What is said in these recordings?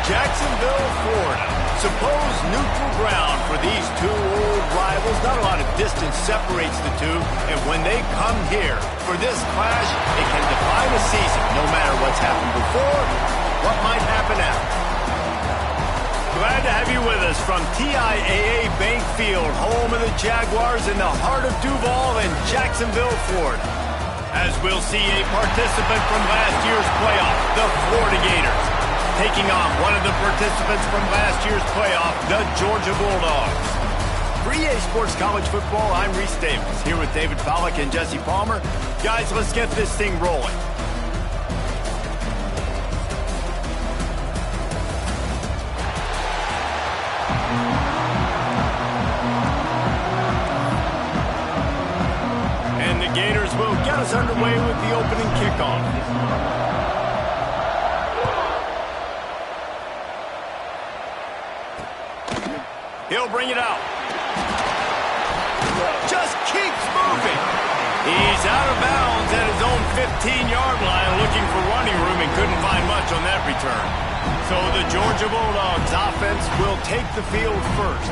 Jacksonville, Florida. Supposed neutral ground for these two old rivals. Not a lot of distance separates the two, and when they come here for this clash, it can define a season, no matter what's happened before, what might happen after. Glad to have you with us from TIAA Bank Field, home of the Jaguars in the heart of Duval in Jacksonville, Florida. As we'll see a participant from last year's playoff, the Florida Gators, taking on one of the participants from last year's playoff, the Georgia Bulldogs. For EA Sports College Football, I'm Reese Davis, here with David Pollack and Jesse Palmer. Guys, let's get this thing rolling. And the Gators will get us underway with the opening kickoff. He'll bring it out. Just keeps moving. He's out of bounds at his own 15-yard line, looking for running room and couldn't find much on that return. So the Georgia Bulldogs offense will take the field first.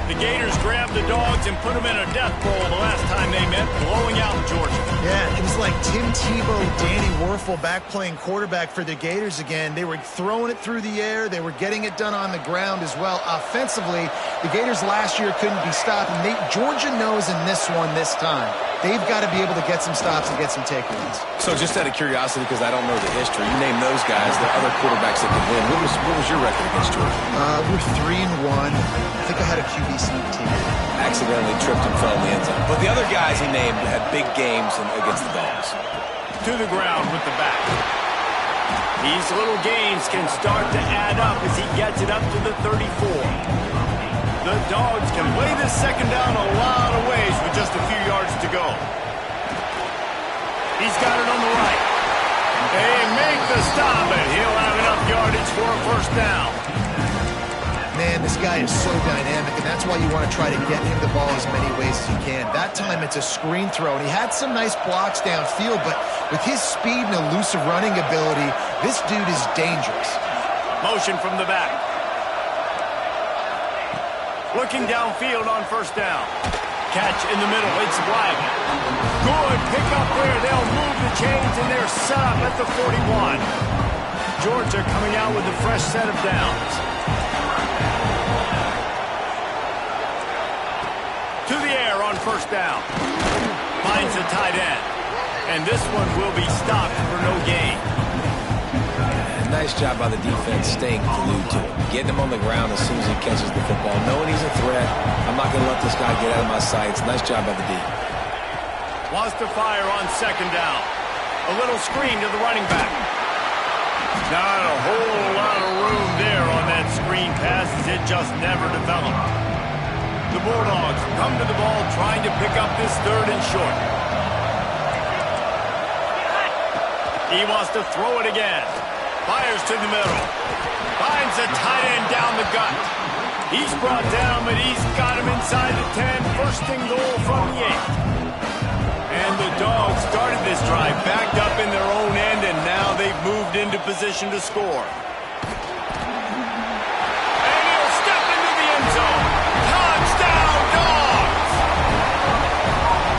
The Gators grabbed the Dogs and put them in a death roll the last time they met, blowing out Georgia. Yeah, it was like Tim Tebow, Danny Werfel back playing quarterback for the Gators again. They were throwing it through the air. They were getting it done on the ground as well. Offensively, the Gators last year couldn't be stopped, and Georgia knows in this one this time. They've got to be able to get some stops and get some takeaways. So just out of curiosity, because I don't know the history, you name those guys, the other quarterbacks that could win. What was your record against Georgia? We're 3-1. I think I had a QB sneak team. Accidentally tripped and fell in the end zone. But the other guys he named had big games against the Dogs. To the ground with the back. These little gains can start to add up as he gets it up to the 34. The Dogs can play this second down a lot of ways with just a few yards to go. He's got it on the right. They make the stop, and he'll have enough yardage for a first down. Man, this guy is so dynamic, and that's why you want to try to get him the ball as many ways as you can. That time, it's a screen throw, and he had some nice blocks downfield, but with his speed and elusive running ability, this dude is dangerous. Motion from the back. Looking downfield on first down. Catch in the middle. It's Wiley. Good pickup there. They'll move the chains, and they're set up at the 41. Georgia coming out with a fresh set of downs. To the air on first down. Finds a tight end. And this one will be stopped for no gain. Nice job by the defense staying glued to him. Getting him on the ground as soon as he catches the football. Knowing he's a threat. I'm not going to let this guy get out of my sights. Nice job by the D. Wants to fire on second down. A little screen to the running back. Not a whole lot of room there on that screen pass as it just never developed. The Bulldogs come to the ball trying to pick up this third and short. He wants to throw it again. Fires to the middle. Finds a tight end down the gut. He's brought down, but he's got him inside the 10. First and goal from the 8. And the Dogs started this drive backed up in their own end, and now they've moved into position to score. And he'll step into the end zone. Touchdown, Dogs!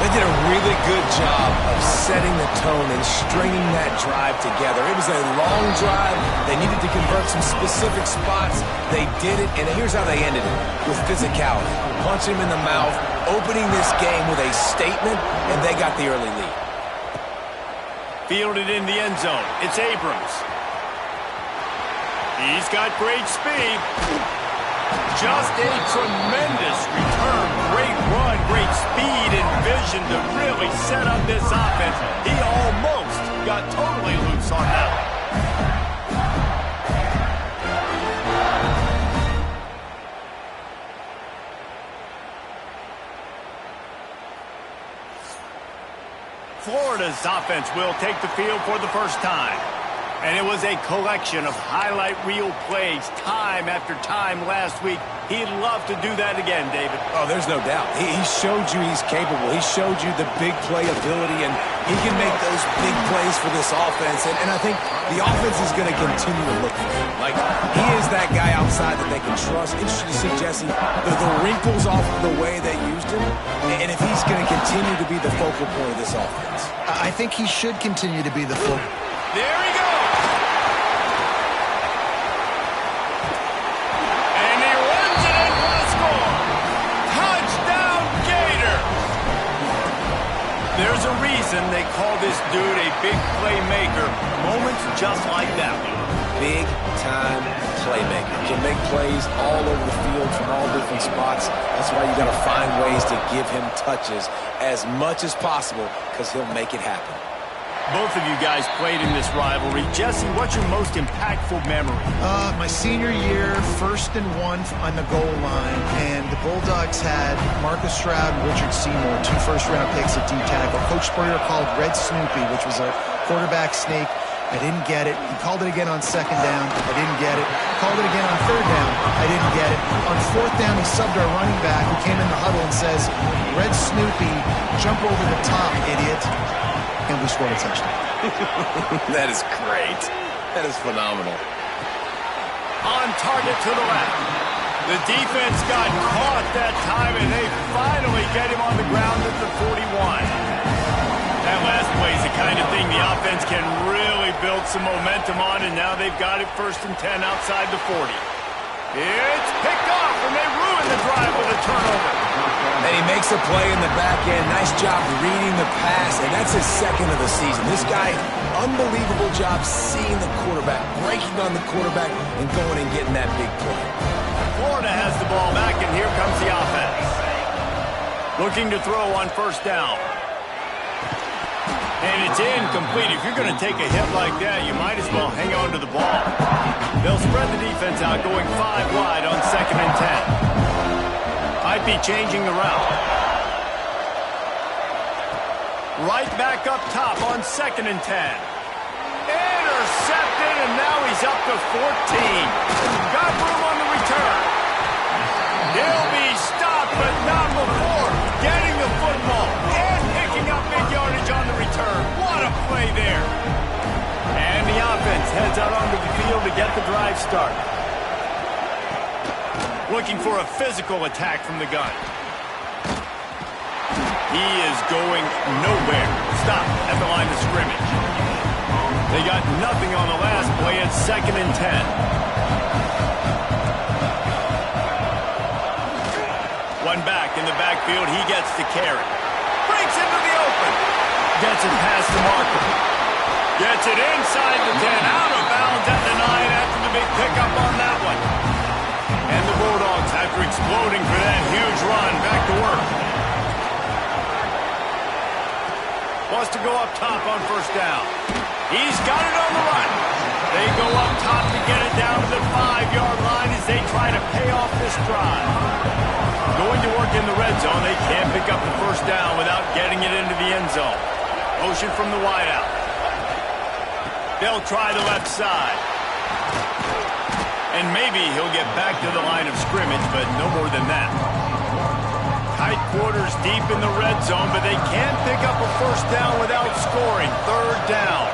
They did a really good job of setting the tone and stringing that drive together. It was a long drive. They needed to convert some specific spots. They did it, and here's how they ended it, with physicality. Punch him in the mouth, opening this game with a statement, and they got the early lead. Fielded in the end zone. It's Abrams. He's got great speed. Just a tremendous return. Great run, great speed and vision to really set up this offense. He almost got totally loose on that one. Florida's offense will take the field for the first time. And it was a collection of highlight reel plays time after time last week. He'd love to do that again, David. Oh, there's no doubt. He showed you he's capable. He showed you the big play ability, and he can make those big plays for this offense. And I think the offense is going to continue to look for him. Like, he is that guy outside that they can trust. Interesting to see, Jesse, the wrinkles off of the way they used him, and if he's going to continue to be the focal point of this offense. I think he should continue to be the focal. There he goes. There's a reason they call this dude a big playmaker. Moments just like that one. Big-time playmaker. Can make plays all over the field from all different spots. That's why you got to find ways to give him touches as much as possible, because he'll make it happen. Both of you guys played in this rivalry. Jesse, what's your most impactful memory? My senior year, 1st and 1 on the goal line, and the Bulldogs had Marcus Stroud and Richard Seymour, 2 first-round picks at D-tackle. Coach Spurrier called Red Snoopy, which was a quarterback snake. I didn't get it. He called it again on 2nd down. I didn't get it. Called it again on 3rd down. I didn't get it. On 4th down, he subbed our running back, who came in the huddle and says, "Red Snoopy, jump over the top, idiot." And we scored a touchdown. That is great. That is phenomenal. On target to the left. The defense got caught that time, and they finally get him on the ground at the 41. That last play is the kind of thing the offense can really build some momentum on, and now they've got it 1st and 10 outside the 40. It's picked off, and they ruin the drive with a turnover. And he makes a play in the back end. Nice job reading the pass, and that's his 2nd of the season. This guy, unbelievable job seeing the quarterback, breaking on the quarterback, and going and getting that big play. Florida has the ball back, and here comes the offense. Looking to throw on 1st down. And it's incomplete. If you're going to take a hit like that, you might as well hang on to the ball. They'll spread the defense out, going 5 wide on 2nd and 10. Might be changing the route. Right back up top on 2nd and 10. Intercepted, and now he's up to 14. Got room on the return. He'll be stopped, but not before getting the football and picking up big yardage on the return. What a play there. And the offense heads out onto the field to get the drive started. Looking for a physical attack from the gun. He is going nowhere. Stop at the line of scrimmage. They got nothing on the last play at 2nd and 10. One back in the backfield. He gets the carry. Breaks into the open. Gets it past the marker. Gets it inside the 10. Out of bounds at the 9 after the big pickup on that one. And the Bulldogs, after exploding for that huge run, back to work. Wants to go up top on 1st down. He's got it on the run. They go up top to get it down to the 5-yard line as they try to pay off this drive. Going to work in the red zone. They can't pick up the 1st down without getting it into the end zone. Motion from the wideout. They'll try the left side. And maybe he'll get back to the line of scrimmage, but no more than that. Tight quarters deep in the red zone, but they can't pick up a 1st down without scoring. 3rd down.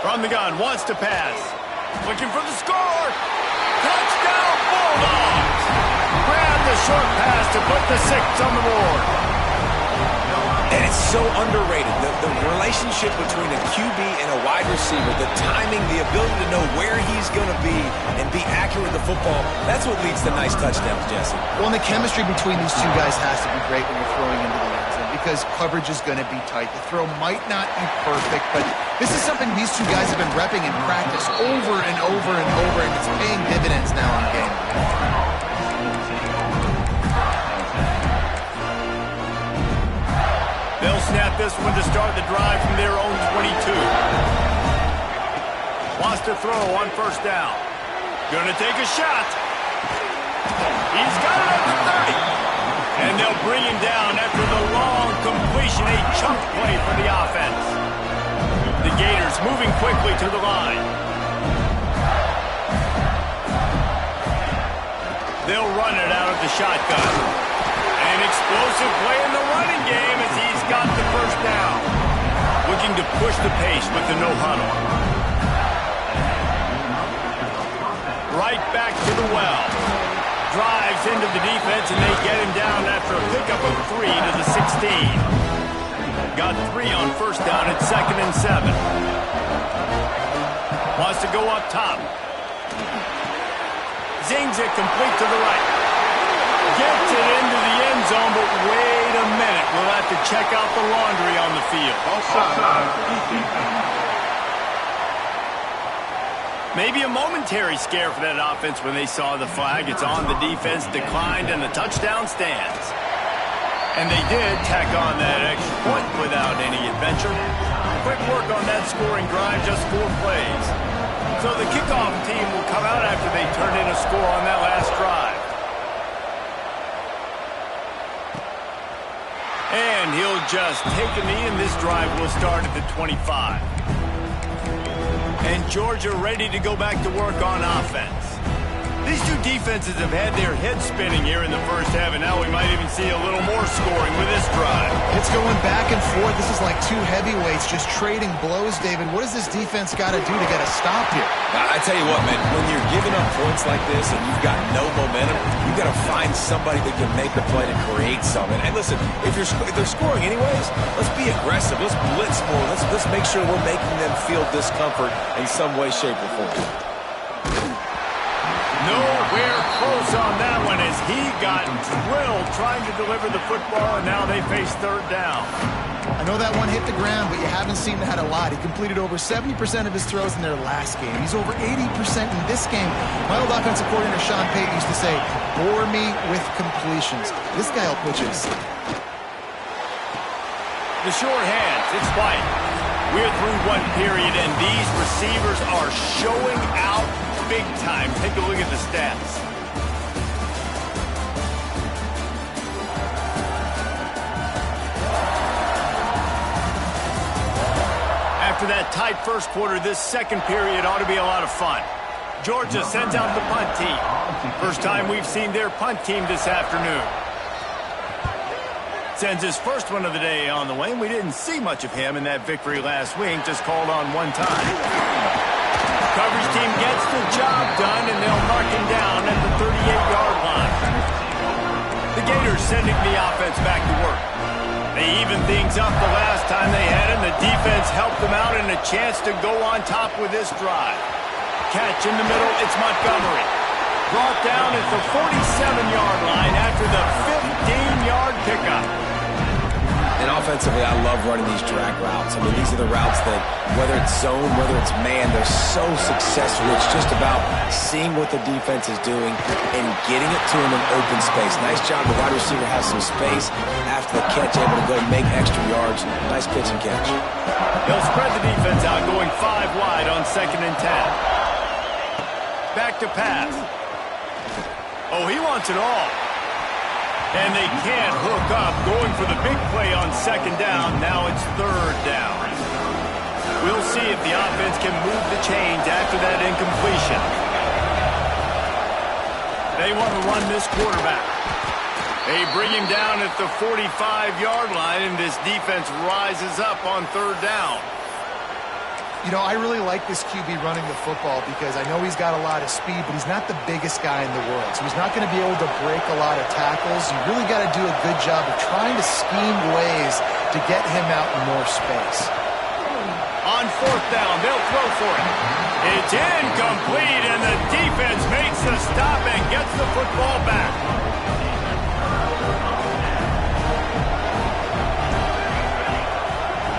From the gun, wants to pass. Looking for the score. Touchdown, Bulldogs. Grab the short pass to put the 6 on the board. And it's so underrated. The relationship between a QB and a wide receiver, the timing, the ability to know where he's going to be and be accurate with the football, that's what leads to nice touchdowns, Jesse. Well, and the chemistry between these two guys has to be great when you're throwing into the end zone because coverage is going to be tight. The throw might not be perfect, but this is something these two guys have been repping in practice over and over and over, and it's paying dividends now in the game. They'll snap this one to start the drive from their own 22. Wants to throw on 1st down. Gonna take a shot. He's got it at the 30. And they'll bring him down after the long completion. completion, a chunk play for the offense. The Gators moving quickly to the line. They'll run it out of the shotgun. An explosive play in the running game as he's got the first down. Looking to push the pace with the no huddle. Right back to the well. Drives into the defense, and they get him down after a pickup of 3 to the 16. Got 3 on first down at 2nd and 7. Wants to go up top. Zings it complete to the right. Gets it into the end zone, but wait a minute. We'll have to check out the laundry on the field. Maybe a momentary scare for that offense when they saw the flag. It's on, the defense declined, and the touchdown stands. And they did tack on that extra point without any adventure. Quick work on that scoring drive, just 4 plays. So the kickoff team will come out after they turn in a score on that last drive. And he'll just take a knee, and this drive will start at the 25. And Georgia ready to go back to work on offense. These two defenses have had their heads spinning here in the first half, and now we might even see a little more scoring with this drive. It's going back and forth. This is like two heavyweights just trading blows, David. What does this defense got to do to get a stop here? I tell you what, man, when you're giving up points like this and you've got no momentum, you've got to find somebody that can make the play to create something. And listen, if they're scoring anyways, let's be aggressive. Let's blitz more. Let's make sure we're making them feel discomfort in some way, shape, or form. Nowhere close on that one as he got drilled trying to deliver the football, and now they face 3rd down. I know that one hit the ground, but you haven't seen that a lot. He completed over 70% of his throws in their last game. He's over 80% in this game. My old offensive coordinator, Sean Payton, used to say, bore me with completions. This guy will put you to sleep. The short hands, it's White. We're through one period, and these receivers are showing out big time. Take a look at the stats. After that tight first quarter, this second period ought to be a lot of fun. Georgia sends out the punt team. First time we've seen their punt team this afternoon. Sends his first one of the day on the way, and we didn't see much of him in that victory last week, just called on one time. Coverage team gets the job done, and they'll mark him down at the 38-yard line. The Gators sending the offense back to work. They evened things up the last time they had him. The defense helped them out, and a chance to go on top with this drive. Catch in the middle, it's Montgomery. Brought down at the 47-yard line after the 15-yard pickup. And offensively, I love running these drag routes. I mean, these are the routes that, whether it's zone, whether it's man, they're so successful. It's just about seeing what the defense is doing and getting it to him in open space. Nice job. The wide receiver has some space after the catch, able to go make extra yards. Nice pitch and catch. They'll spread the defense out, going 5 wide on 2nd and 10. Back to pass. Oh, he wants it all. And they can't hook up, going for the big play on 2nd down. Now it's 3rd down. We'll see if the offense can move the chains after that incompletion. They want to run this quarterback. They bring him down at the 45-yard line, and this defense rises up on 3rd down. You know, I really like this QB running the football because I know he's got a lot of speed, but he's not the biggest guy in the world. So he's not going to be able to break a lot of tackles. You really got to do a good job of trying to scheme ways to get him out in more space. On 4th down, they'll throw for it. It's incomplete, and the defense makes the stop and gets the football back.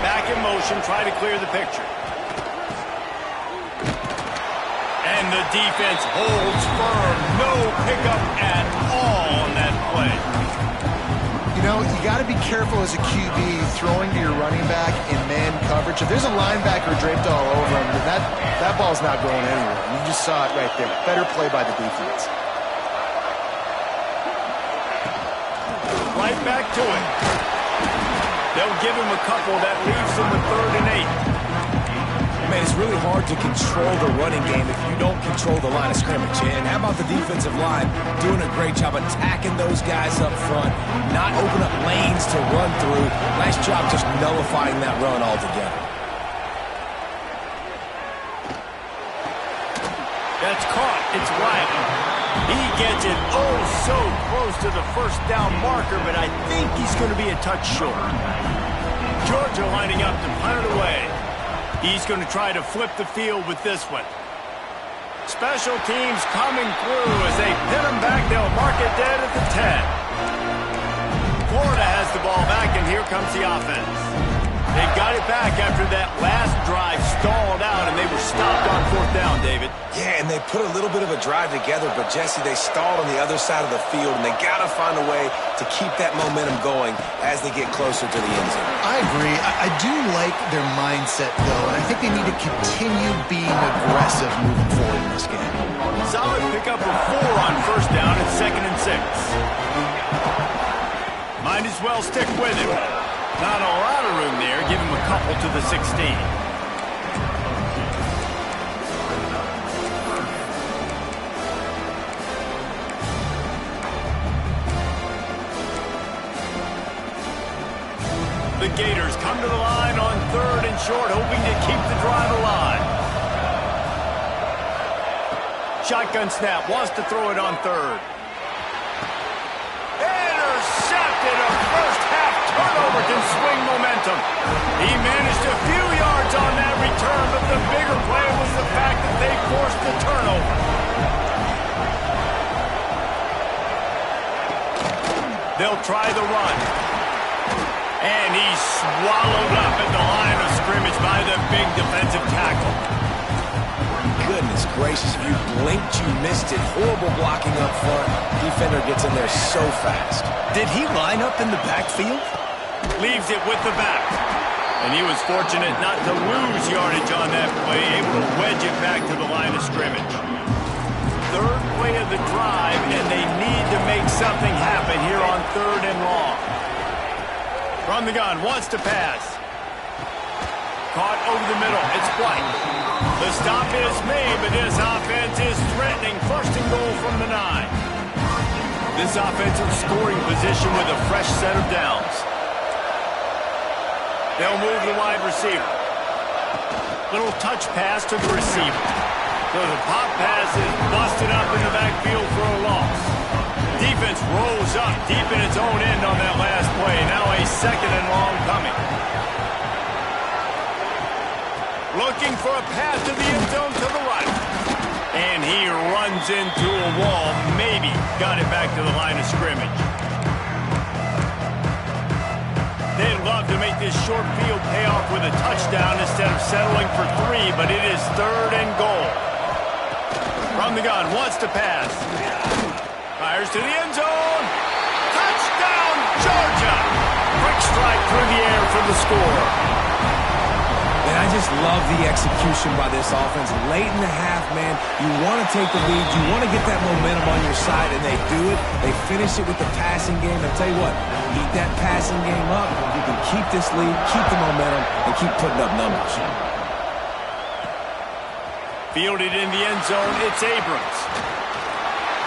Back in motion, try to clear the picture. And the defense holds firm. No pickup at all on that play. You know, you got to be careful as a QB throwing to your running back in man coverage. If there's a linebacker draped all over him, then that ball's not going anywhere. And you just saw it right there. Better play by the defense. Right back to it. They'll give him a couple that leaves him with 3rd and 8. Man, it's really hard to control the running game if you don't control the line of scrimmage. And how about the defensive line doing a great job attacking those guys up front, not open up lanes to run through. Nice job just nullifying that run altogether. That's caught. It's Wiley. He gets it oh so close to the 1st down marker, but I think he's going to be a touch short. Georgia lining up to punt it away. He's going to try to flip the field with this one. Special teams coming through as they pin him back. They'll mark it dead at the 10. Florida has the ball back, and here comes the offense. They got it back after that last drive stalled out, and they were stopped on 4th down, David. Yeah, and they put a little bit of a drive together, but, Jesse, they stalled on the other side of the field, and they got to find a way to keep that momentum going as they get closer to the end zone. I agree. I do like their mindset, though, and I think they need to continue being aggressive moving forward in this game. Solid pickup of 4 on 1st down and 2nd and 6. Might as well stick with him. Not a lot of room there. Give him a couple to the 16. The Gators come to the line on 3rd and short, hoping to keep the drive alive. Shotgun snap, wants to throw it on 3rd. Intercepted. A first half turnover can swing momentum. He managed a few yards on that return, but the bigger play was the fact that they forced the turnover. They'll try the run. And he's swallowed up at the line of scrimmage by the big defensive tackle. Goodness gracious, if you blinked, you missed it. Horrible blocking up front. Defender gets in there so fast. Did he line up in the backfield? Leaves it with the back. And he was fortunate not to lose yardage on that play, able to wedge it back to the line of scrimmage. 3rd play of the drive, and they need to make something happen here on 3rd and long. From the gun, wants to pass. Caught over the middle. It's White. The stop is made, but this offense is threatening. 1st and goal from the 9. This offensive scoring position with a fresh set of downs. They'll move the wide receiver. Little touch pass to the receiver. So the pop pass is busted up in the backfield for a loss. Defense rolls up deep in its own end on that last play. Now a 2nd and long coming. Looking for a pass to the end zone to the right. And he runs into a wall. Maybe got it back to the line of scrimmage. They'd love to make this short field pay off with a touchdown instead of settling for 3, but it is 3rd and goal. From the gun, wants to pass. Fires to the end zone. Touchdown, Georgia! Quick strike through the air for the score. And I just love the execution by this offense. Late in the half, man, you want to take the lead. You want to get that momentum on your side, and they do it. They finish it with the passing game. I'll tell you what, keep that passing game up. You can keep this lead, keep the momentum, and keep putting up numbers. Fielded in the end zone, it's Abrams.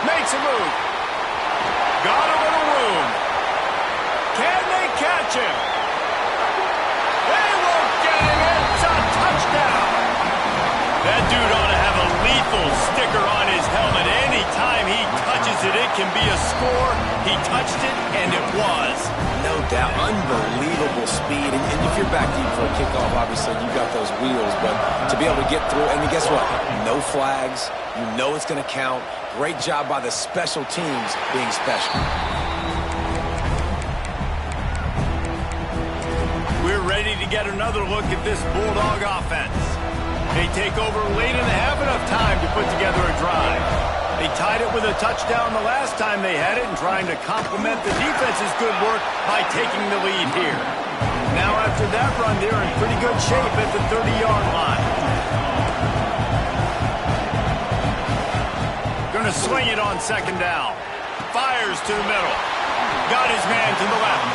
Makes a move. Got a little room. Can they catch him? They won't get him. It's a touchdown. That dude ought to have a lethal sticker on his helmet. Anytime he touches it, it can be a score. He touched it, and it was. No doubt. Unbelievable speed. And if you're back deep for a kickoff, obviously you got those wheels. But to be able to get through, and guess what? No flags. You know it's going to count. Great job by the special teams being special. We're ready to get another look at this Bulldog offense. They take over late and have enough time to put together a drive. They tied it with a touchdown the last time they had it and trying to complement the defense's good work by taking the lead here. Now after that run, they're in pretty good shape at the 30-yard line. Going to swing it on 2nd down. Fires to the middle. Got his man to the left.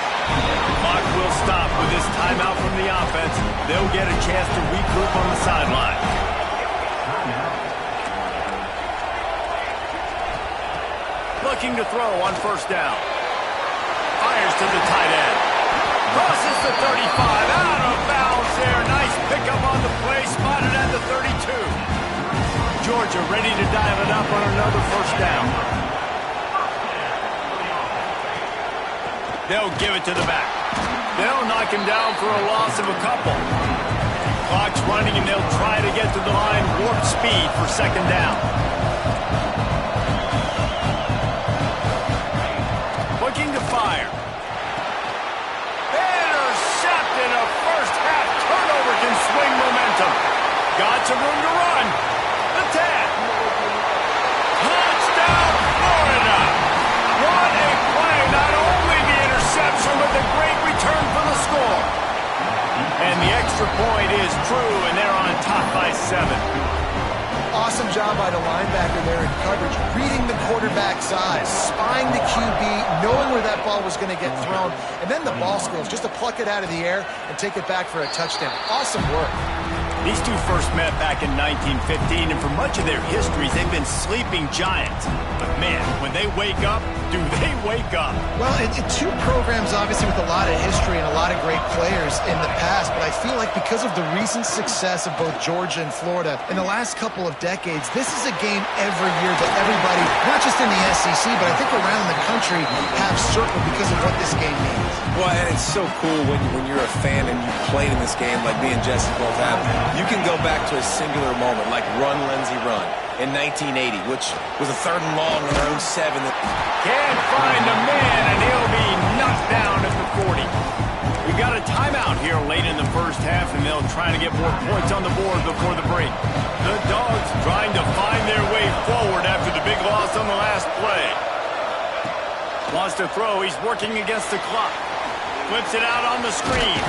Clock will stop with this timeout from the offense. They'll get a chance to regroup on the sideline. Looking to throw on first down. Fires to the tight end. Crosses the 35. Out of bounds there. Nice pickup on the play. Spotted at the 32. Georgia ready to dial it up on another first down. They'll give it to the back. They'll knock him down for a loss of a couple. Clock's running, and they'll try to get to the line warp speed for second down. Looking to fire. Intercepted. A first-half turnover can swing momentum. Got some room to run. The 10. Touchdown, Florida. What a play. Not only the interception, but the great return for the score. And the extra point is true, and they're on top by 7. Awesome job by the linebacker there in coverage, reading the quarterback's eyes, spying the QB, knowing where that ball was going to get thrown, and then the ball skills, just to pluck it out of the air and take it back for a touchdown. Awesome work. These two first met back in 1915, and for much of their histories, they've been sleeping giants. But man, when they wake up, do they wake up? Well, two programs, obviously, with a lot of history and a lot of great players in the past, but I feel like because of the recent success of both Georgia and Florida in the last couple of decades, this is a game every year that everybody, not just in the SEC, but I think around the country, have circled because of what this game means. Well, and it's so cool when you're a fan and you played in this game like me and Jesse both have. You can go back to a singular moment like Run, Lindsey, Run in 1980, which was a 3rd and long in their own 7. Can't find a man, and he'll be knocked down at the 40. We've got a timeout here late in the first half, and they'll try to get more points on the board before the break. The Dogs trying to find their way forward after the big loss on the last play. Wants to throw. He's working against the clock. Flips it out on the screen.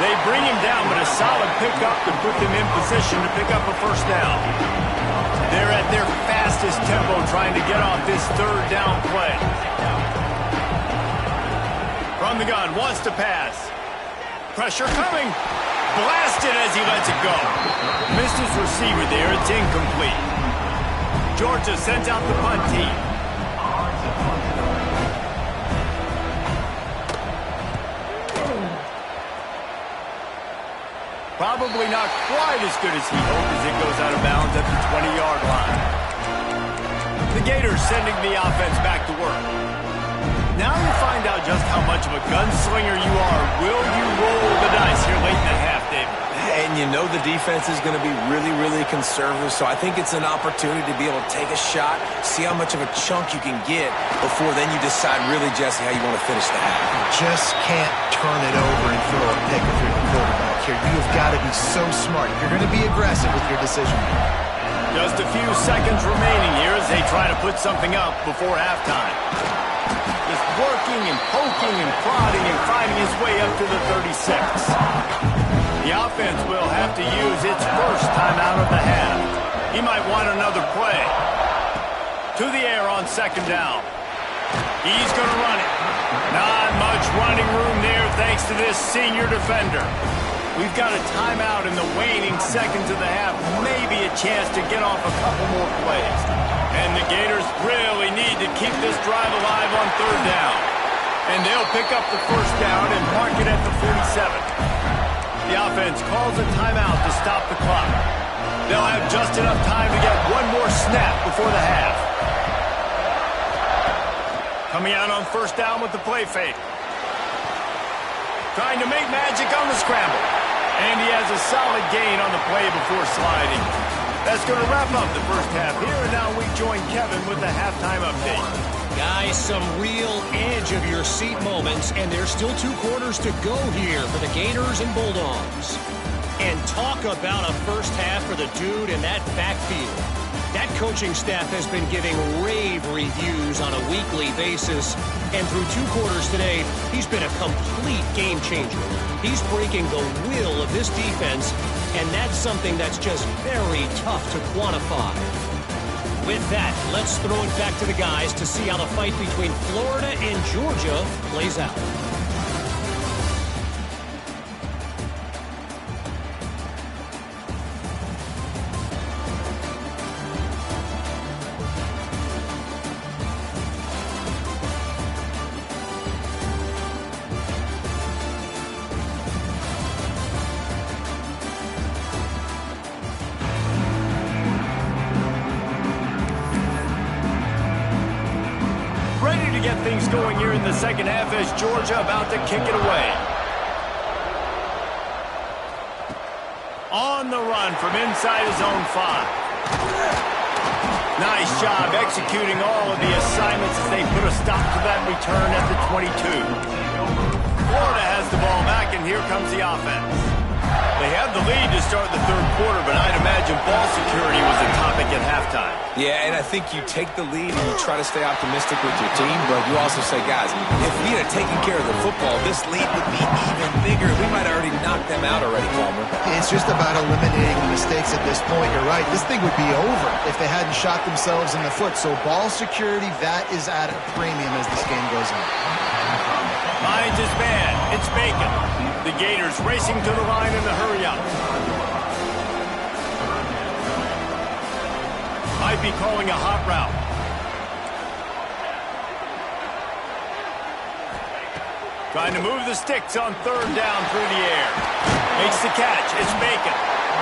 They bring him down, but a solid pickup to put them in position to pick up a first down. They're at their fastest tempo trying to get off this 3rd down play. From the gun, wants to pass. Pressure coming. Blasted as he lets it go. Missed his receiver there. It's incomplete. Georgia sends out the punt team. Probably not quite as good as he hoped as it goes out of bounds at the 20-yard line. The Gators sending the offense back to work. Now you find out just how much of a gunslinger you are. Will you roll the dice here late in the half, David? And you know the defense is going to be really, really conservative, so I think it's an opportunity to be able to take a shot, see how much of a chunk you can get before then you decide really, Jesse, how you want to finish the half. You just can't turn it over and throw a pick if you're the quarterback here. You've got to be so smart. You're going to be aggressive with your decision. Just a few seconds remaining here as they try to put something up before halftime. Just working and poking and prodding and finding his way up to the 36. The offense will have to use its first timeout of the half. He might want another play. To the air on second down. He's going to run it. Not much running room there thanks to this senior defender. We've got a timeout in the waning seconds of the half. Maybe a chance to get off a couple more plays. And the Gators really need to keep this drive alive on 3rd down. And they'll pick up the first down and mark it at the 47. The offense calls a timeout to stop the clock. They'll have just enough time to get one more snap before the half. Coming out on first down with the play fake. Trying to make magic on the scramble. And he has a solid gain on the play before sliding. That's going to wrap up the first half here, and now we join Kevin with the halftime update. Guys, some real edge-of-your-seat moments, and there's still 2 quarters to go here for the Gators and Bulldogs. And talk about a first half for the dude in that backfield. That coaching staff has been giving rave reviews on a weekly basis, and through 2 quarters today, he's been a complete game changer. He's breaking the will of this defense, and that's something that's just very tough to quantify. With that, let's throw it back to the guys to see how the fight between Florida and Georgia plays out. to get things going here in the second half as Georgia about to kick it away. On the run from inside his own 5. Nice job executing all of the assignments as they put a stop to that return at the 22. Florida has the ball back, and here comes the offense. They have the lead to start the third quarter, but I'd imagine ball security was a topic at halftime. Yeah, and I think you take the lead and you try to stay optimistic with your team, but you also say, guys, if we had taken care of the football, this lead would be even bigger. We might have already knocked them out already, Palmer. It's just about eliminating the mistakes at this point. You're right. This thing would be over if they hadn't shot themselves in the foot. So ball security, that is at a premium as this game goes on. Finds his man. It's Bacon. The Gators racing to the line in the hurry-up. Might be calling a hot route. Trying to move the sticks on third down through the air. Makes the catch. It's Bacon.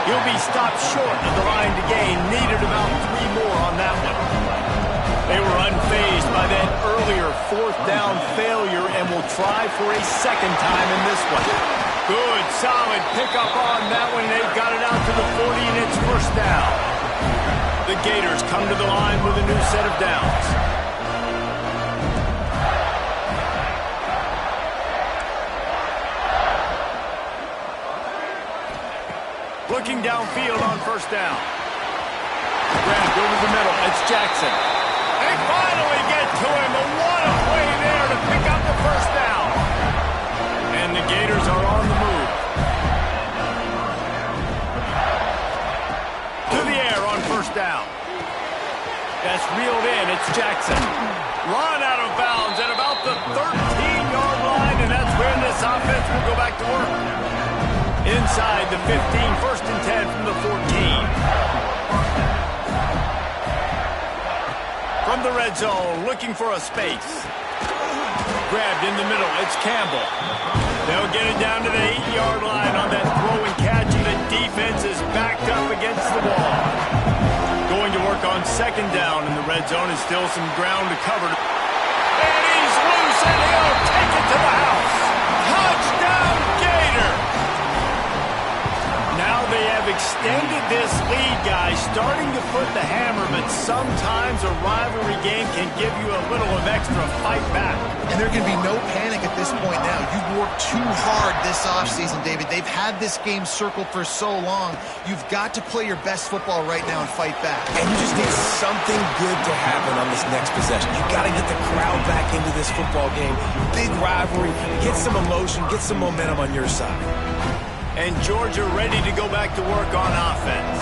He'll be stopped short of the line to gain. Needed about 3 more on that one. They were unfazed by that earlier fourth down failure and will try for a second time in this one. Good, solid pickup on that one. They've got it out to the 40, and it's first down. The Gators come to the line with a new set of downs. Looking downfield on first down. Grabbed over the middle. It's Jackson. They finally get to him. But what a play there to pick up the first down. And the Gators are on the move. To the air on first down. That's reeled in. It's Jackson. Run out of bounds at about the 13-yard line, and that's where this offense will go back to work. Inside the 15, first and 10 from the 14. From the red zone, looking for a space. Grabbed in the middle, it's Campbell. They'll get it down to the 8-yard line on that throw and catch, and the defense is backed up against the wall. Going to work on second down in the red zone, and still some ground to cover. And he's loose, and he'll take it to the house. Touchdown, Gator! Now they have extended this lead, guys, starting to put the hammer, but sometimes a rivalry game can give you a little of extra fight back. And there can be no panic at this point now. You've worked too hard this offseason, David. They've had this game circled for so long. You've got to play your best football right now and fight back. And you just need something good to happen on this next possession. You got to get the crowd back into this football game. Big rivalry. Get some emotion. Get some momentum on your side. And Georgia ready to go back to work on offense.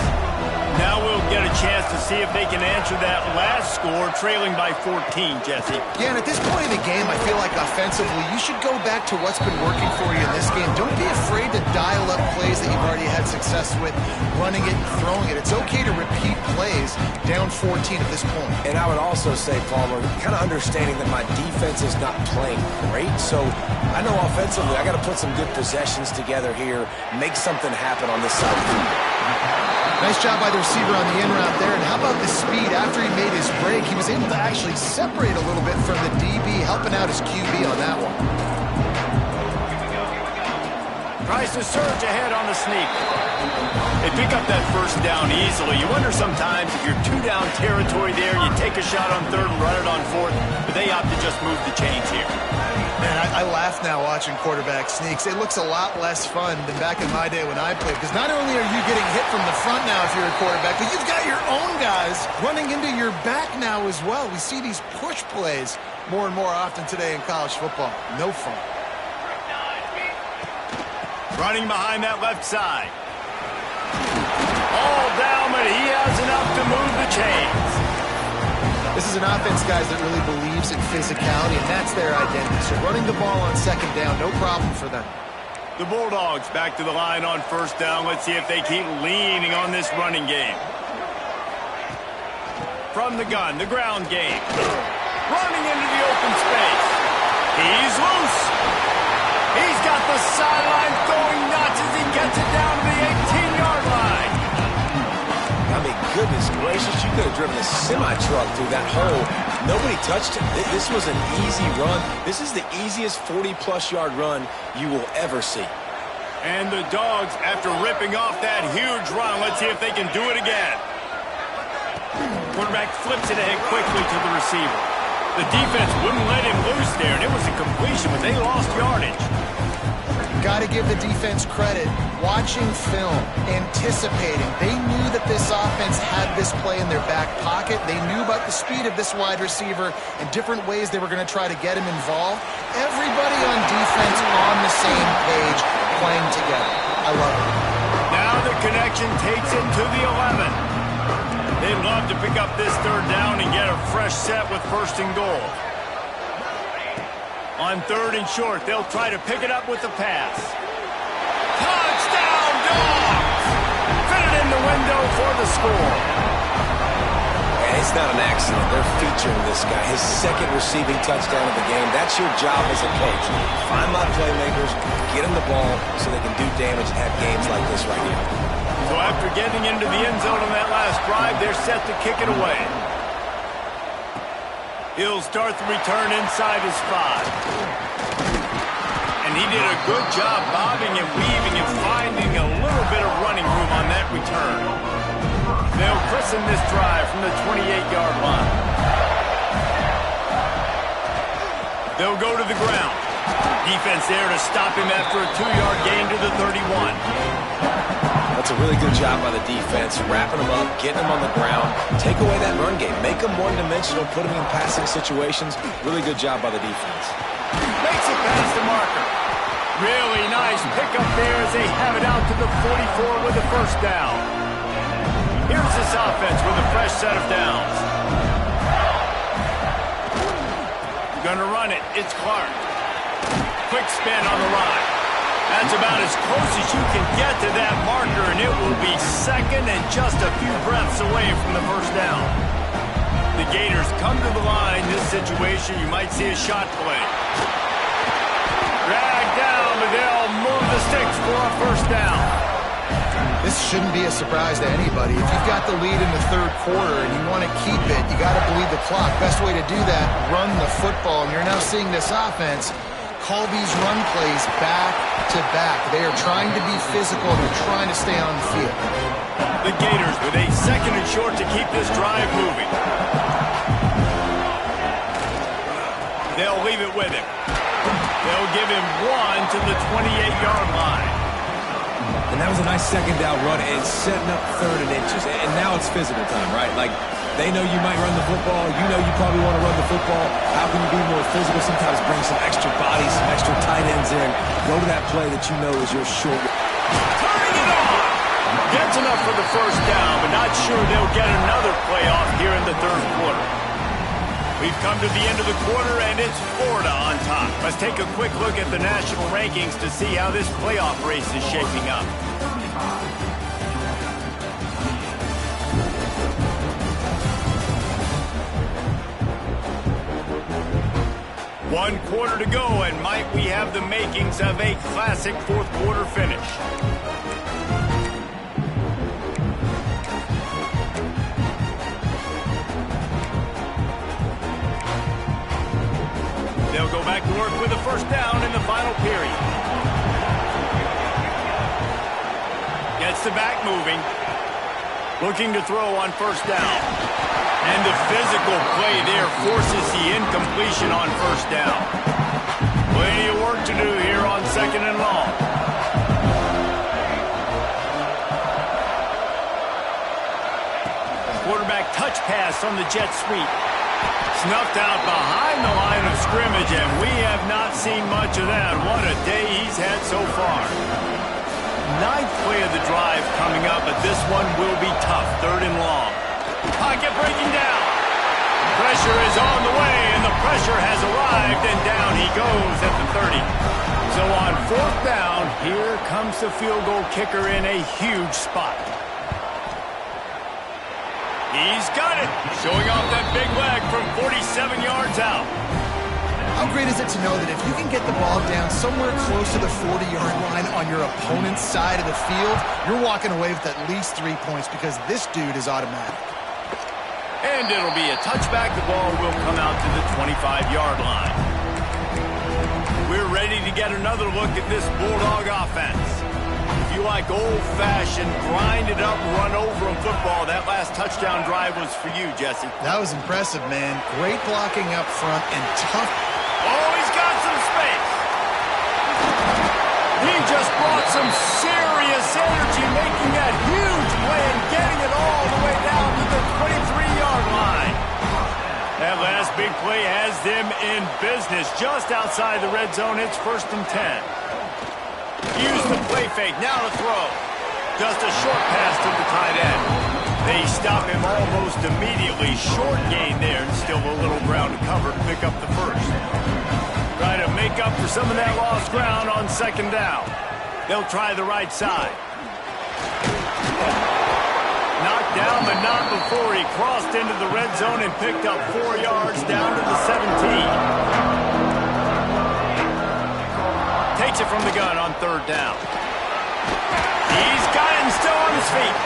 Now we'll get a chance to see if they can answer that last score, trailing by 14, Jesse. Yeah, and at this point in the game, I feel like offensively, you should go back to what's been working for you in this game. Don't be afraid to dial up plays that you've already had success with, running it and throwing it. It's okay to repeat plays down 14 at this point. And I would also say, Palmer, kind of understanding that my defense is not playing great, so I know offensively I got to put some good possessions together here, make something happen on this side of the field. Nice job by the receiver on the in route there. And how about the speed after he made his break? He was able to actually separate a little bit from the DB, helping out his QB on that one. Tries to surge ahead on the sneak. They pick up that first down easily. You wonder sometimes if you're 2-down territory there, you take a shot on third and run it on fourth, but they opt to just move the chains here. Man, I laugh now watching quarterback sneaks. It looks a lot less fun than back in my day when I played, because not only are you getting hit from the front now if you're a quarterback, but you've got your own guys running into your back now as well. We see these push plays more and more often today in college football. No fun. Running behind that left side. All down, but he has enough to move the chains. This is an offense, guys, that really believes in physicality, and that's their identity. So running the ball on second down, no problem for them. The Bulldogs back to the line on first down. Let's see if they keep leaning on this running game. From the gun, the ground game. Running into the open space. He's loose. He's got the sideline going nuts as he gets it down to the 18-yard line. I mean, goodness gracious, you could have driven a semi-truck through that hole. Nobody touched him. This was an easy run. This is the easiest 40-plus yard run you will ever see. And the Dogs, after ripping off that huge run, let's see if they can do it again. Quarterback flips it ahead quickly to the receiver. The defense wouldn't let him loose there, and it was a completion, but they lost yardage. Got to give the defense credit. Watching film, anticipating. They knew that this offense had this play in their back pocket. They knew about the speed of this wide receiver and different ways they were going to try to get him involved. Everybody on defense on the same page, playing together. I love it. Now the connection takes it to the 11. They'd love to pick up this third down and get a fresh set with 1st and goal. On 3rd and short, they'll try to pick it up with the pass. Touchdown, Dogs! Fit it in the window for the score. And it's not an accident. They're featuring this guy. His 2nd receiving touchdown of the game. That's your job as a coach. Find my playmakers, get them the ball so they can do damage and have games like this right here. So after getting into the end zone on that last drive, they're set to kick it away. He'll start the return inside his 5. And he did a good job bobbing and weaving and finding a little bit of running room on that return. They'll christen this drive from the 28-yard line. They'll go to the ground. Defense there to stop him after a 2-yard gain to the 31. That's a really good job by the defense, wrapping them up, getting them on the ground, take away that run game, make them one-dimensional, put them in passing situations. Really good job by the defense. Makes it past the marker. Really nice pickup there as they have it out to the 44 with the 1st down. Here's this offense with a fresh set of downs. Gonna run it. It's Clark. Quick spin on the line. That's about as close as you can get to that marker, and it will be 2nd and just a few breaths away from the 1st down. The Gators come to the line. This situation, you might see a shot play. Drag down, but they'll move the sticks for a 1st down. This shouldn't be a surprise to anybody. If you've got the lead in the 3rd quarter and you want to keep it, you got to bleed the clock. Best way to do that, run the football. And you're now seeing this offense call these run plays back to back. They are trying to be physical. They're trying to stay on the field. The Gators with a 2nd and short to keep this drive moving. They'll leave it with him. They'll give him 1 to the 28-yard line. And that was a nice 2nd down run and setting up 3rd and inches. And now it's physical time, right? Like, they know you might run the football. You know you probably want to run the football. How can you be more physical? Sometimes bring some extra bodies, some extra tight ends in. Go to that play that you know is your short. Turning it on! Gets enough for the 1st down, but not sure they'll get another play off here in the 3rd quarter. We've come to the end of the quarter, and it's Florida on top. Let's take a quick look at the national rankings to see how this playoff race is shaping up. One quarter to go, and might we have the makings of a classic 4th quarter finish. They'll go back to work with a 1st down in the final period. Gets the back moving. Looking to throw on 1st down. And the physical play there forces the incompletion on 1st down. Plenty of work to do here on 2nd and long. Quarterback touch pass on the jet sweep. Snuffed out behind the line of scrimmage, and we have not seen much of that. What a day he's had so far. 9th play of the drive coming up, but this one will be tough. 3rd and long. Pocket breaking down. Pressure is on the way, and the pressure has arrived, and down he goes at the 30. So on 4th down, here comes the field goal kicker in a huge spot. He's got it, showing off that big leg from 47 yards out. How great is it to know that if you can get the ball down somewhere close to the 40-yard line on your opponent's side of the field, you're walking away with at least 3 points because this dude is automatic. And it'll be a touchback. The ball will come out to the 25-yard line. We're ready to get another look at this Bulldog offense. If you like old-fashioned, grind-it-up, run-over-'em football, that last touchdown drive was for you, Jesse. That was impressive, man. Great blocking up front and tough. Oh, he's got some space. He just brought some serious energy, making that huge play and getting it all the way down to the 23-yard line. That last big play has them in business just outside the red zone. It's 1st and 10. Use the play fake. Now to throw. Just a short pass to the tight end. They stop him almost immediately. Short gain there and still a little ground to cover to pick up the first. Try to make up for some of that lost ground on 2nd down. They'll try the right side. Knocked down, but not before he crossed into the red zone and picked up 4 yards down to the 17. Takes it from the gun on 3rd down. He's got him still on his feet.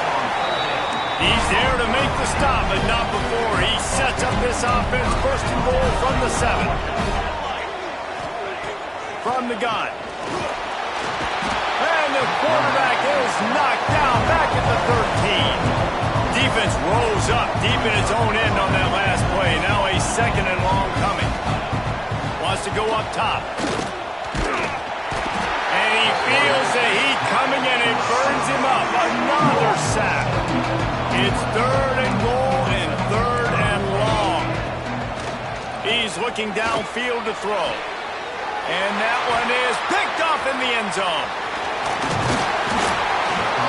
He's there to make the stop, but not before he sets up this offense. 1st and goal from the 7. From the gun. And the quarterback is knocked down back at the 13. Defense rose up deep in its own end on that last play. Now a 2nd and long coming. Wants to go up top. And he feels the heat coming and it burns him up. Another sack. It's 3rd and goal and 3rd and long. He's looking downfield to throw. And that one is picked off in the end zone.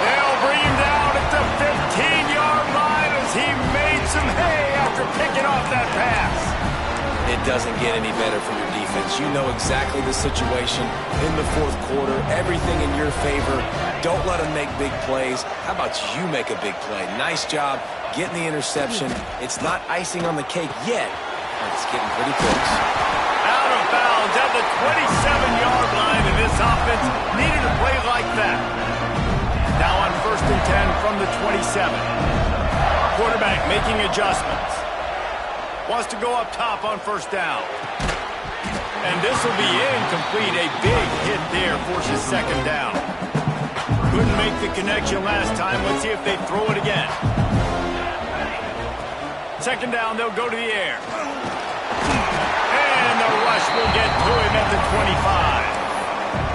They'll bring him down at the 15-yard line as he made some hay after picking off that pass. It doesn't get any better from your defense. You know exactly the situation in the 4th quarter. Everything in your favor. Don't let them make big plays. How about you make a big play? Nice job getting the interception. It's not icing on the cake yet, but it's getting pretty close. Out of bounds at the 27-yard line, and this offense needed a play like that. Now on 1st and 10 from the 27. Quarterback making adjustments. Wants to go up top on 1st down. And this will be incomplete. A big hit there forces 2nd down. Couldn't make the connection last time. Let's see if they throw it again. 2nd down, they'll go to the air. And the rush will get to him at the 25.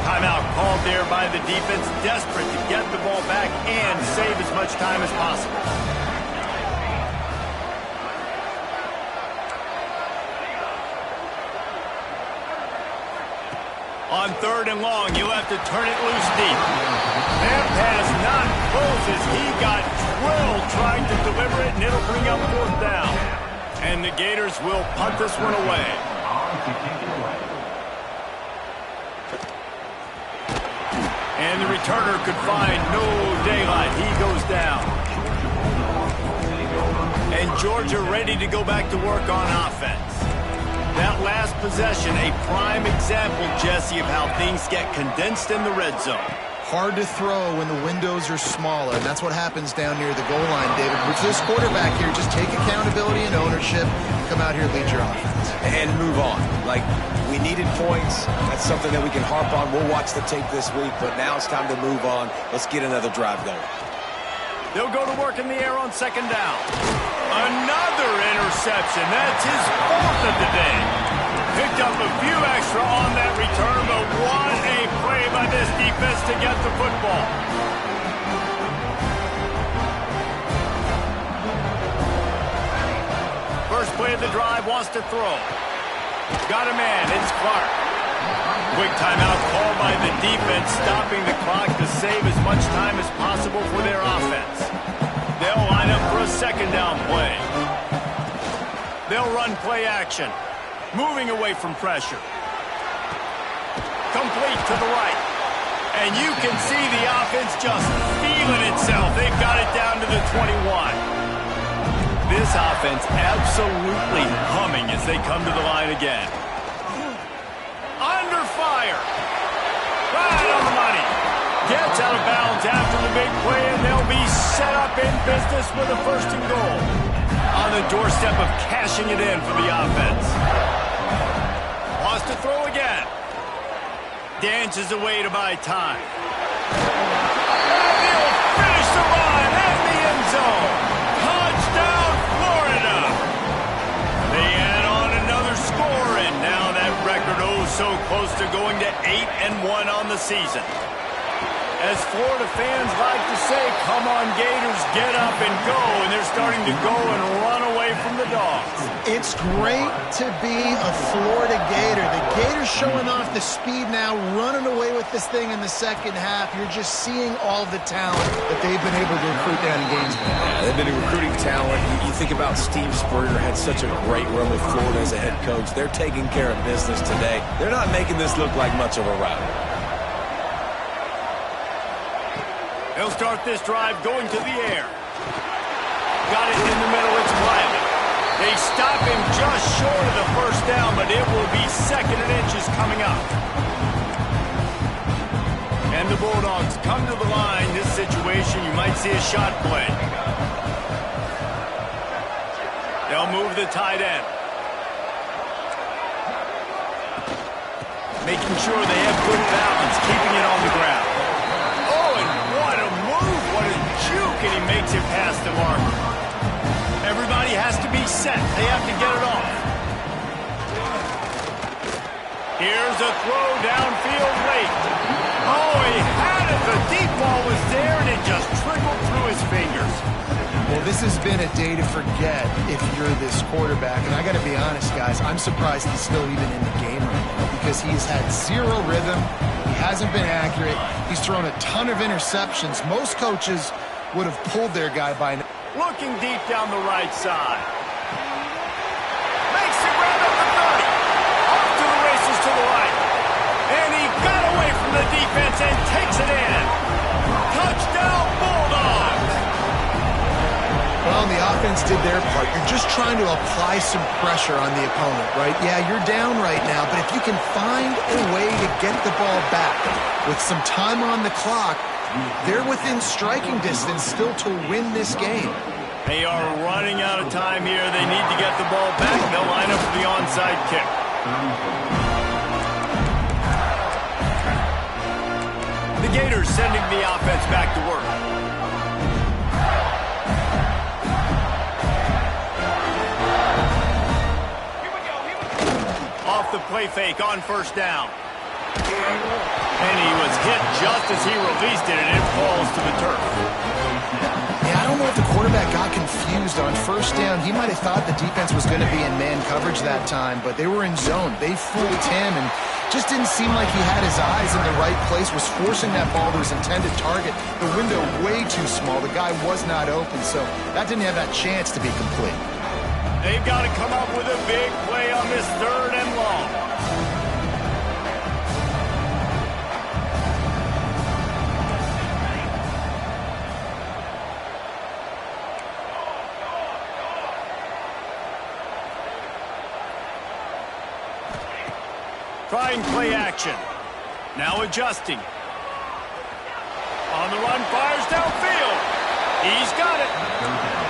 Timeout called there by the defense, desperate to get the ball back and save as much time as possible. On 3rd and long, you'll have to turn it loose deep. That pass not close as he got drilled trying to deliver it, and it'll bring up 4th down. And the Gators will punt this one away. And the returner could find no daylight. He goes down. And Georgia ready to go back to work on offense. That last possession, a prime example, Jesse, of how things get condensed in the red zone. Hard to throw when the windows are smaller, and that's what happens down near the goal line, David. With this quarterback here, just take accountability and ownership, come out here and lead your offense. And move on. Like, we needed points. That's something that we can harp on. We'll watch the tape this week, but now it's time to move on. Let's get another drive going. They'll go to work in the air on 2nd down. Another interception. That's his 4th of the day. Picked up a few extra on that return, but what a play by this defense to get the football. First play of the drive, wants to throw. Got a man, it's Clark. Quick timeout called by the defense, stopping the clock to save as much time as possible for their offense. They'll line up for a 2nd down play. They'll run play action, moving away from pressure. Complete to the right. And you can see the offense just feeling itself. They've got it down to the 21. This offense absolutely humming as they come to the line again. Under fire. Right on the money. Gets out of bounds after the big play, and they'll be set up in business with a 1st and goal. On the doorstep of cashing it in for the offense. Wants to throw again. Dances away to buy time. And he'll finish the line and the end zone. Touchdown, Florida. They add on another score, and now that record so close to going to 8-1 on the season. As Florida fans like to say, come on Gators, get up and go, and they're starting to go and run away from the Dogs. It's great to be a Florida Gator. The Gators showing off the speed now, running away with this thing in the second half. You're just seeing all of the talent that they've been able to recruit down in Gainesville. Yeah, they've been recruiting talent. You think about Steve Spurrier, had such a great run with Florida as a head coach. They're taking care of business today. They're not making this look like much of a rout. They'll start this drive going to the air. Got it in the middle, it's Wiley. They stop him just short of the first down, but it will be 2nd and inches coming up. And the Bulldogs come to the line. This situation, you might see a shot play. They'll move the tight end. Making sure they have good balance, keeping it on the ground. And he makes it past the mark. Everybody has to be set. They have to get it off. Here's a throw downfield late. Oh, he had it. The deep ball was there, and it just trickled through his fingers. Well, this has been a day to forget if you're this quarterback. And I got to be honest, guys, I'm surprised he's still even in the game right now because he's had zero rhythm. He hasn't been accurate. He's thrown a ton of interceptions. Most coaches would have pulled their guy by now. Looking deep down the right side. Makes it round up the 30. Off to the races to the right. And he got away from the defense and takes it in. Touchdown, Bulldogs. Well, the offense did their part. You're just trying to apply some pressure on the opponent, right? Yeah, you're down right now, but if you can find a way to get the ball back with some time on the clock, they're within striking distance still to win this game. They are running out of time here. They need to get the ball back. They'll line up for the onside kick. The Gators sending the offense back to work. Off the play fake on first down. And he was hit just as he released it, and it falls to the turf. Yeah, I don't know if the quarterback got confused on first down. He might have thought the defense was going to be in man coverage that time, but they were in zone. They fooled him, and just didn't seem like he had his eyes in the right place, was forcing that ball to his intended target. The window way too small. The guy was not open, so that didn't have that chance to be complete. They've got to come up with a big play on this 3rd and long. Trying play action. Now adjusting. On the run, fires downfield. He's got it.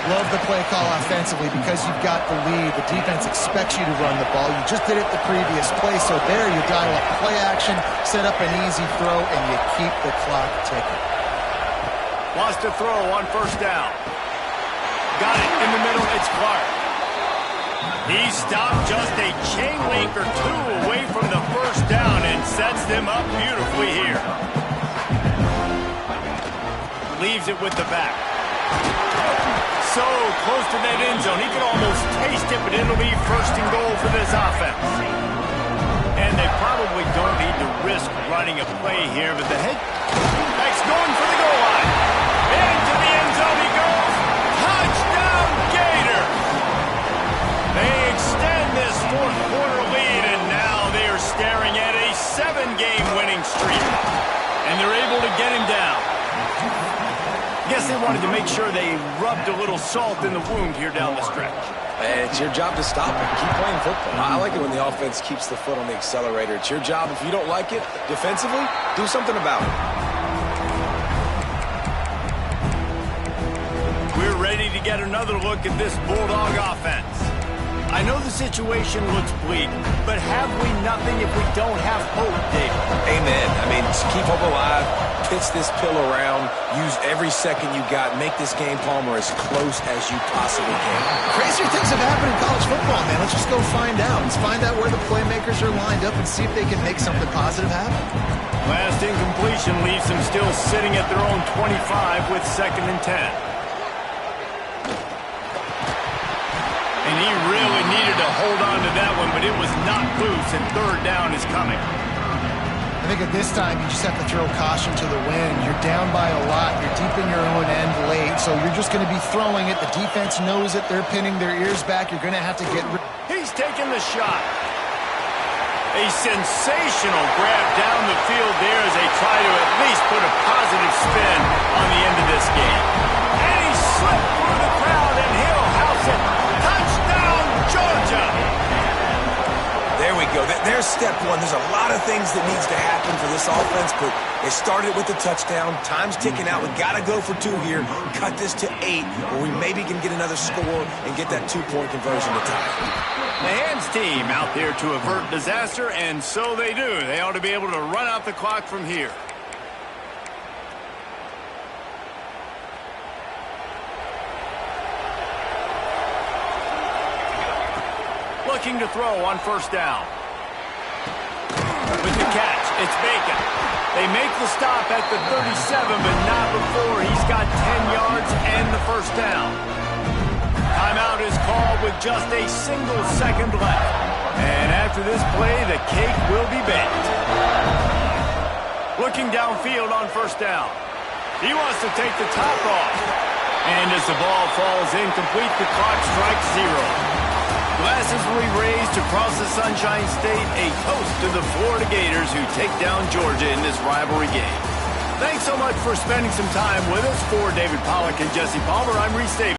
Love the play call offensively because you've got the lead. The defense expects you to run the ball. You just did it the previous play, so there you dial up play action, set up an easy throw, and you keep the clock ticking. Wants to throw on first down. Got it in the middle. It's Clark. He stopped just a chain link or two away from the first down and sets them up beautifully here. Leaves it with the back. So close to that end zone. He could almost taste it, but it'll be 1st and goal for this offense. And they probably don't need to risk running a play here, but the headback's going for the goal line. Into the end zone he goes. Touchdown, Gator! They extend this 4th quarter lead, and now they are staring at a 7-game winning streak. And they're able to get him down. Guess they wanted to make sure they rubbed a little salt in the wound here down the stretch. And it's your job to stop it. Keep playing football. I like it when the offense keeps the foot on the accelerator. It's your job. If you don't like it defensively, do something about it. We're ready to get another look at this Bulldog offense. I know the situation looks bleak, but have we nothing if we don't have hope, David? Amen. I mean, just keep hope alive, pitch this pill around, use every second you got, make this game, Palmer, as close as you possibly can. Crazier things have happened in college football, man. Let's just go find out. Let's find out where the playmakers are lined up and see if they can make something positive happen. Last incompletion leaves them still sitting at their own 25 with 2nd and 10. And he really needed to hold on to that one, but it was not loose, and 3rd down is coming. I think at this time, you just have to throw caution to the wind. You're down by a lot. You're deep in your own end late, so you're just going to be throwing it. The defense knows it. They're pinning their ears back. You're going to have to get rid. He's taking the shot. A sensational grab down the field there as they try to at least put a positive spin on the end of this game. And he slipped through the crowd, and he'll house it. Touchdown, Georgia! There we go. There's step one. There's a lot of things that needs to happen for this offense, but they started with the touchdown. Time's ticking out. We got to go for 2 here. Cut this to 8, where we maybe can get another score and get that 2-point conversion to tie. The Hands team out there to avert disaster, and so they do. They ought to be able to run out the clock from here. Looking to throw on 1st down. With the catch, it's Bacon. They make the stop at the 37, but not before he's got 10 yards and the 1st down. Timeout is called with just a single second left. And after this play, the cake will be baked. Looking downfield on 1st down. He wants to take the top off. And as the ball falls incomplete, the clock strikes 0. Glasses will be raised across the Sunshine State, a toast to the Florida Gators who take down Georgia in this rivalry game. Thanks so much for spending some time with us. For David Pollack and Jesse Palmer, I'm Reese Davis.